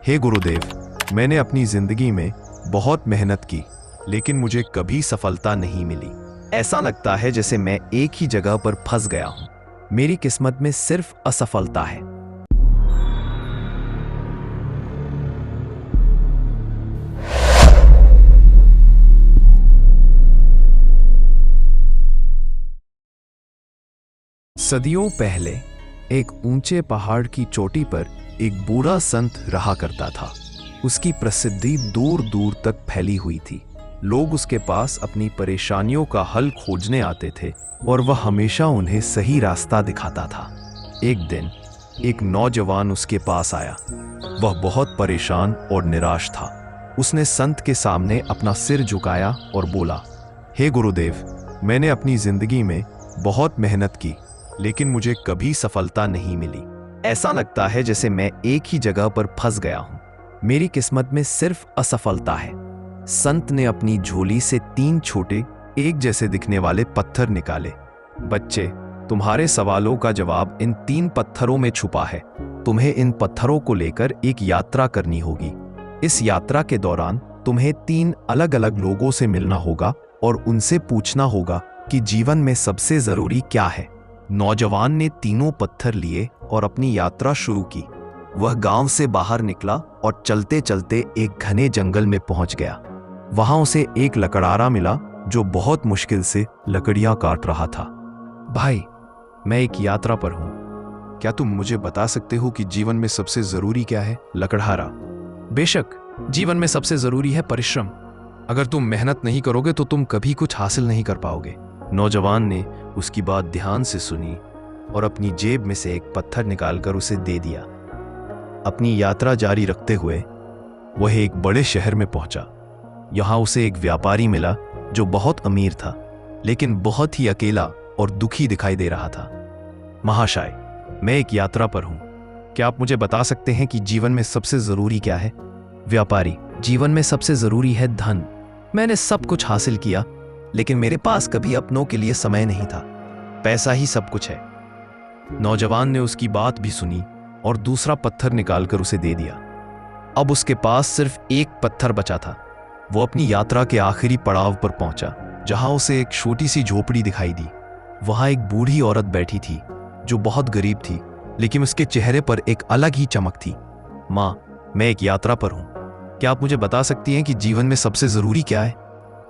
हे गुरुदेव, मैंने अपनी जिंदगी में बहुत मेहनत की, लेकिन मुझे कभी सफलता नहीं मिली। ऐसा लगता है जैसे मैं एक ही जगह पर फंस गया हूं। मेरी किस्मत में सिर्फ असफलता है। सदियों पहले एक ऊंचे पहाड़ की चोटी पर एक बूढ़ा संत रहा करता था। उसकी प्रसिद्धि दूर दूर तक फैली हुई थी। लोग उसके पास अपनी परेशानियों का हल खोजने आते थे और वह हमेशा उन्हें सही रास्ता दिखाता था। एक दिन एक नौजवान उसके पास आया। वह बहुत परेशान और निराश था। उसने संत के सामने अपना सिर झुकाया और बोला, हे गुरुदेव, मैंने अपनी जिंदगी में बहुत मेहनत की, लेकिन मुझे कभी सफलता नहीं मिली। ऐसा लगता है जैसे मैं एक ही जगह पर फंस गया हूं। मेरी किस्मत में सिर्फ असफलता है। संत ने अपनी झोली से 3 छोटे एक जैसे दिखने वाले पत्थर निकाले। बच्चे, तुम्हारे सवालों का जवाब इन 3 पत्थरों में छुपा है। तुम्हें इन पत्थरों को लेकर एक यात्रा करनी होगी। इस यात्रा के दौरान तुम्हें 3 अलग अलग लोगों से मिलना होगा और उनसे पूछना होगा कि जीवन में सबसे जरूरी क्या है। नौजवान ने तीनों पत्थर लिए और अपनी यात्रा शुरू की। वह गांव से बाहर निकला और चलते चलते एक घने जंगल में पहुंच गया। वहां उसे एक लकड़हारा मिला जो बहुत मुश्किल से लकड़ियां काट रहा था। भाई, मैं एक यात्रा पर हूं। क्या तुम मुझे बता सकते हो कि जीवन में सबसे जरूरी क्या है? लकड़हारा: बेशक, जीवन में सबसे जरूरी है परिश्रम। अगर तुम मेहनत नहीं करोगे तो तुम कभी कुछ हासिल नहीं कर पाओगे। नौजवान ने उसकी बात ध्यान से सुनी और अपनी जेब में से एक पत्थर निकालकर उसे दे दिया। अपनी यात्रा जारी रखते हुए वह एक बड़े शहर में पहुंचा। यहां उसे एक व्यापारी मिला जो बहुत अमीर था, लेकिन बहुत ही अकेला और दुखी दिखाई दे रहा था। महाशय, मैं एक यात्रा पर हूं। क्या आप मुझे बता सकते हैं कि जीवन में सबसे जरूरी क्या है? व्यापारी: जीवन में सबसे जरूरी है धन। मैंने सब कुछ हासिल किया, लेकिन मेरे पास कभी अपनों के लिए समय नहीं था। पैसा ही सब कुछ है। नौजवान ने उसकी बात भी सुनी और दूसरा पत्थर निकालकर उसे दे दिया। अब उसके पास सिर्फ एक पत्थर बचा था। वो अपनी यात्रा के आखिरी पड़ाव पर पहुंचा, जहां उसे एक छोटी सी झोपड़ी दिखाई दी। वहां एक बूढ़ी औरत बैठी थी जो बहुत गरीब थी, लेकिन उसके चेहरे पर एक अलग ही चमक थी। माँ, मैं एक यात्रा पर हूं। क्या आप मुझे बता सकती हैं कि जीवन में सबसे जरूरी क्या है?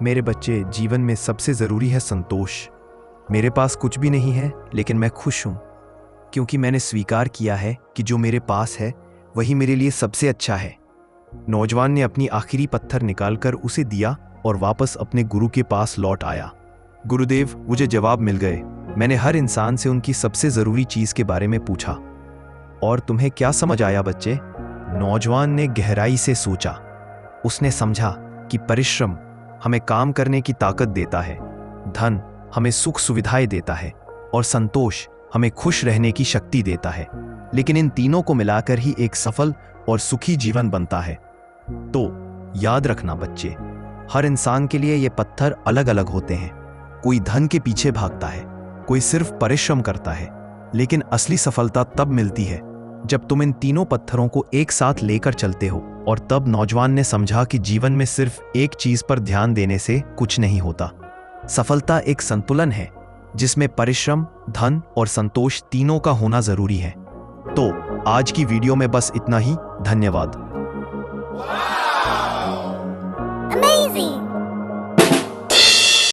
मेरे बच्चे, जीवन में सबसे जरूरी है संतोष। मेरे पास कुछ भी नहीं है, लेकिन मैं खुश हूं, क्योंकि मैंने स्वीकार किया है कि जो मेरे पास है वही मेरे लिए सबसे अच्छा है। नौजवान ने अपनी आखिरी पत्थर निकालकर उसे दिया और वापस अपने गुरु के पास लौट आया। गुरुदेव, मुझे जवाब मिल गए। मैंने हर इंसान से उनकी सबसे जरूरी चीज के बारे में पूछा। और तुम्हें क्या समझ आया बच्चे? नौजवान ने गहराई से सोचा। उसने समझा कि परिश्रम हमें काम करने की ताकत देता है, धन हमें सुख सुविधाएं देता है और संतोष हमें खुश रहने की शक्ति देता है, लेकिन इन तीनों को मिलाकर ही एक सफल और सुखी जीवन बनता है। तो याद रखना बच्चे, हर इंसान के लिए ये पत्थर अलग अलग होते हैं। कोई धन के पीछे भागता है, कोई सिर्फ परिश्रम करता है, लेकिन असली सफलता तब मिलती है जब तुम इन तीनों पत्थरों को एक साथ लेकर चलते हो। और तब नौजवान ने समझा कि जीवन में सिर्फ एक चीज पर ध्यान देने से कुछ नहीं होता। सफलता एक संतुलन है जिसमें परिश्रम, धन और संतोष तीनों का होना जरूरी है। तो आज की वीडियो में बस इतना ही। धन्यवाद।